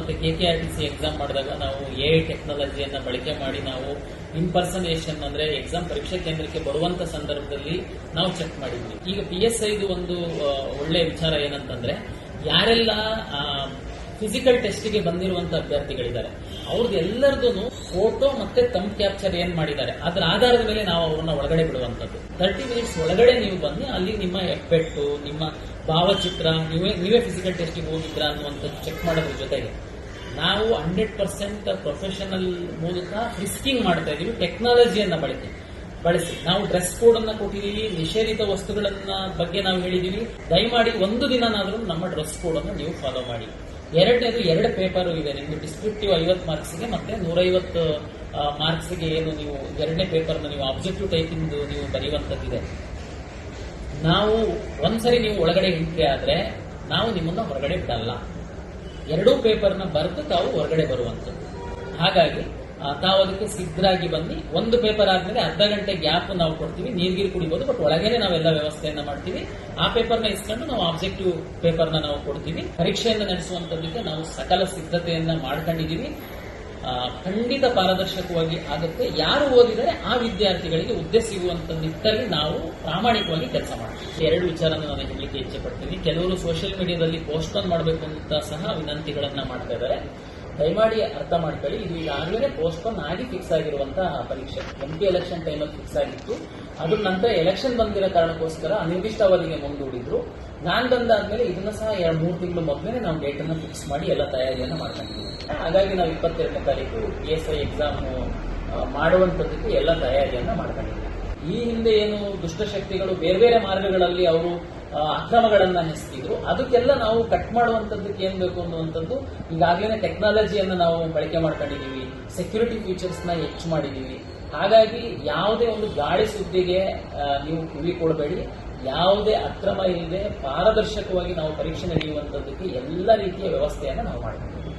ಮತ್ತೆ KKRTC exam ಮಾಡಿದಾಗ ನಾವು AI ಟೆಕ್ನಾಲಜಿಯನ್ನ ಬಳಕೆ ಮಾಡಿ ನಾವು ಇಂಪರ್ಸನೇಷನ್ ಅಂದ್ರೆ ಎಕ್ಸಾಮ್ ಪರೀಕ್ಷಾ ಕೇಂದ್ರಕ್ಕೆ ಬರುವಂತ ಸಂದರ್ಭದಲ್ಲಿ ನಾವು ಚೆಕ್ ಮಾಡಿದ್ವಿ. ಈಗ PSI ಒಂದು ಒಳ್ಳೆ ವಿಚಾರ ಏನಂತಂದ್ರೆ ಯಾರೆಲ್ಲ ಫಿಸಿಕಲ್ ಟೆಸ್ಟ್ಗೆ ಬಂದಿರುವಂತ ಅಭ್ಯರ್ಥಿಗಳಿದ್ದಾರೆ ಅವ್ರದ್ದು ಎಲ್ಲರದು ಫೋಟೋ ಮತ್ತೆ ಥಂಬ್ ಕ್ಯಾಪ್ಚರ್ ಏನ್ ಮಾಡಿದ್ದಾರೆ ಅದರ ಆಧಾರದ ಮೇಲೆ ನಾವು ಅವ್ರನ್ನ ಒಳಗಡೆ ಬಿಡುವಂತದ್ದು. 30 ಮಿನಿಟ್ಸ್ ಒಳಗಡೆ ನೀವು ಬನ್ನಿ, ಅಲ್ಲಿ ನಿಮ್ಮ ಎಫೆಕ್ಟ್, ನಿಮ್ಮ ಭಾವಚಿತ್ರ, ನೀವೇ ಫಿಸಿಕಲ್ ಟೆಸ್ಟಿಗೆ ಹೋಗಿದ್ರ ಅನ್ನುವಂಥದ್ದು ಚೆಕ್ ಮಾಡೋದ್ರ ಜೊತೆಗೆ ನಾವು 100% ಪ್ರೊಫೆಷನಲ್ ಮೂಲಕ ರಿಸ್ಕಿಂಗ್ ಮಾಡ್ತಾ ಇದೀವಿ. ಟೆಕ್ನಾಲಜಿಯನ್ನ ಬಳಸಿ ನಾವು ಡ್ರೆಸ್ ಕೋಡ್ ಅನ್ನ ಕೊಟ್ಟಿದೀವಿ, ನಿಷೇಧಿತ ವಸ್ತುಗಳನ್ನ ಬಗ್ಗೆ ನಾವು ಹೇಳಿದೀವಿ. ದಯಮಾಡಿ ಒಂದು ದಿನನಾದ್ರೂ ನಮ್ಮ ಡ್ರೆಸ್ ಕೋಡ್ ಅನ್ನು ನೀವು ಫಾಲೋ ಮಾಡಿ. ಎರಡನೇದು 2 ಪೇಪರ್ ಇದೆ ನಿಮ್ಗೆ, ಡಿಸ್ಕ್ರಿಪ್ಟಿವ್ 50 ಮಾರ್ಕ್ಸ್ಗೆ ಮತ್ತೆ 150 ಮಾರ್ಕ್ಸ್ಗೆ ಏನು ನೀವು 2ನೇ ಪೇಪರ್ನ ನೀವು ಆಬ್ಜೆಕ್ಟಿವ್ ಟೈಪಿಂಗ್ ನೀವು ಬರೆಯುವಂತದ್ದಿದೆ. ನಾವು ಒಂದ್ಸರಿ ನೀವು ಒಳಗಡೆ ಎಂಟ್ರಿ ಆದ್ರೆ ನಾವು ನಿಮ್ಮನ್ನ ಹೊರಗಡೆ ಬಿಡಲ್ಲ. 2 ಪೇಪರ್ನ ಬರೆದು ತಾವು ಹೊರಗಡೆ ಬರುವಂತದ್ದು. ಹಾಗಾಗಿ ತಾವು ಅದಕ್ಕೆ ಸಿದ್ಧರಾಗಿ ಬನ್ನಿ. 1 ಪೇಪರ್ ಆದ್ಮೇಲೆ ಅರ್ಧ ಗಂಟೆ ಗ್ಯಾಪ್ ನಾವು ಕೊಡ್ತೀವಿ, ನೀರ್ಗೀರು ಕುಡಿಬಹುದು, ಬಟ್ ಒಳಗೇನೆ ನಾವೆಲ್ಲ ವ್ಯವಸ್ಥೆಯನ್ನ ಮಾಡ್ತೀವಿ. ಆ ಪೇಪರ್ನ ಇಸ್ಕೊಂಡು ನಾವು ಆಬ್ಜೆಕ್ಟಿವ್ ಪೇಪರ್ನ ನಾವು ಕೊಡ್ತೀವಿ. ಪರೀಕ್ಷೆಯನ್ನು ನಡೆಸುವಂತದಕ್ಕೆ ನಾವು ಸಕಲ ಸಿದ್ಧತೆಯನ್ನ ಮಾಡ್ಕೊಂಡಿದೀವಿ. ಖಂಡಿತ ಪಾರದರ್ಶಕವಾಗಿ ಆಗುತ್ತೆ. ಯಾರು ಓದಿದರೆ ಆ ವಿದ್ಯಾರ್ಥಿಗಳಿಗೆ ಹುದ್ದೆ ಸಿಗುವಂತ ನಿಟ್ಟಲ್ಲಿ ನಾವು ಪ್ರಾಮಾಣಿಕವಾಗಿ ಕೆಲಸ ಮಾಡ್ತೀವಿ. 2 ವಿಚಾರನ ನಾನು ಹೇಳಲಿಕ್ಕೆ ಇಚ್ಛೆ ಪಡ್ತೀನಿ. ಕೆಲವರು ಸೋಷಿಯಲ್ ಮೀಡಿಯಾದಲ್ಲಿ ಪೋಸ್ಟ್ಪೋನ್ ಮಾಡಬೇಕು ಅಂತ ಸಹ ವಿನಂತಿಗಳನ್ನ ಮಾಡ್ತಾ ಇದ್ದಾರೆ. ದಯಮಾಡಿ ಅರ್ಥ ಮಾಡ್ಕೊಳ್ಳಿ, ಇದು ಈಗಾಗಲೇ ಪೋಸ್ಟ್ಪೋನ್ ಆಗಿ ಫಿಕ್ಸ್ ಆಗಿರುವಂತಹ ಪರೀಕ್ಷೆ. MP ಎಲೆಕ್ಷನ್ ಟೈಮಲ್ಲಿ ಫಿಕ್ಸ್ ಆಗಿತ್ತು. ಅದ್ರ ನಂತರ ಎಲೆಕ್ಷನ್ ಬಂದಿರೋ ಕಾರಣಕ್ಕೋಸ್ಕರ ಅನಿರ್ದಿಷ್ಟ ಅವಧಿಗೆ ಮುಂದೂಡಿದ್ರು. ನಾನ್ ಬಂದಾದ್ಮೇಲೆ ಇದನ್ನ ಸಹ 2-3 ತಿಂಗಳು ಮೊದಲೇ ನಾವು ಡೇಟ್ ಅನ್ನು ಫಿಕ್ಸ್ ಮಾಡಿ ಎಲ್ಲ ತಯಾರಿಯನ್ನ ಮಾಡ್ಕೊಂಡಿದ್ದೀವಿ. ಹಾಗಾಗಿ ನಾವು 22ನೇ ತಾರೀಕು PSI ಎಕ್ಸಾಮ್ ಮಾಡುವಂತದಕ್ಕೆ ಎಲ್ಲ ತಯಾರಿಯನ್ನ ಮಾಡ್ಕೊಂಡಿದ್ದೀವಿ. ಈ ಹಿಂದೆ ಏನು ದುಷ್ಟಶಕ್ತಿಗಳು ಬೇರೆ ಬೇರೆ ಮಾರ್ಗಗಳಲ್ಲಿ ಅವರು ಅಕ್ರಮಗಳನ್ನ ಎಸಗಿದ್ರು, ಅದಕ್ಕೆಲ್ಲ ನಾವು ಕಟ್ ಮಾಡುವಂತದ್ದಕ್ಕೆ ಏನ್ ಬೇಕು ಅನ್ನುವಂಥದ್ದು ಈಗಾಗಲೇ ಟೆಕ್ನಾಲಜಿಯನ್ನ ನಾವು ಬಳಕೆ ಮಾಡ್ಕೊಂಡಿದೀವಿ, ಸೆಕ್ಯೂರಿಟಿ ಫೀಚರ್ಸ್ ನ ಹೆಚ್ಚು ಮಾಡಿದೀವಿ. ಹಾಗಾಗಿ ಯಾವುದೇ ಒಂದು ಗಾಳಿ ಸುದ್ದಿಗೆ ನೀವು ಕಿವಿ ಕೊಡಬೇಡಿ. ಯಾವುದೇ ಅಕ್ರಮ ಇಲ್ಲದೆ ಪಾರದರ್ಶಕವಾಗಿ ನಾವು ಪರೀಕ್ಷೆ ನಡೆಯುವಂತದ್ದಕ್ಕೆ ಎಲ್ಲ ರೀತಿಯ ವ್ಯವಸ್ಥೆಯನ್ನ ನಾವು ಮಾಡಿದ್ದೀವಿ.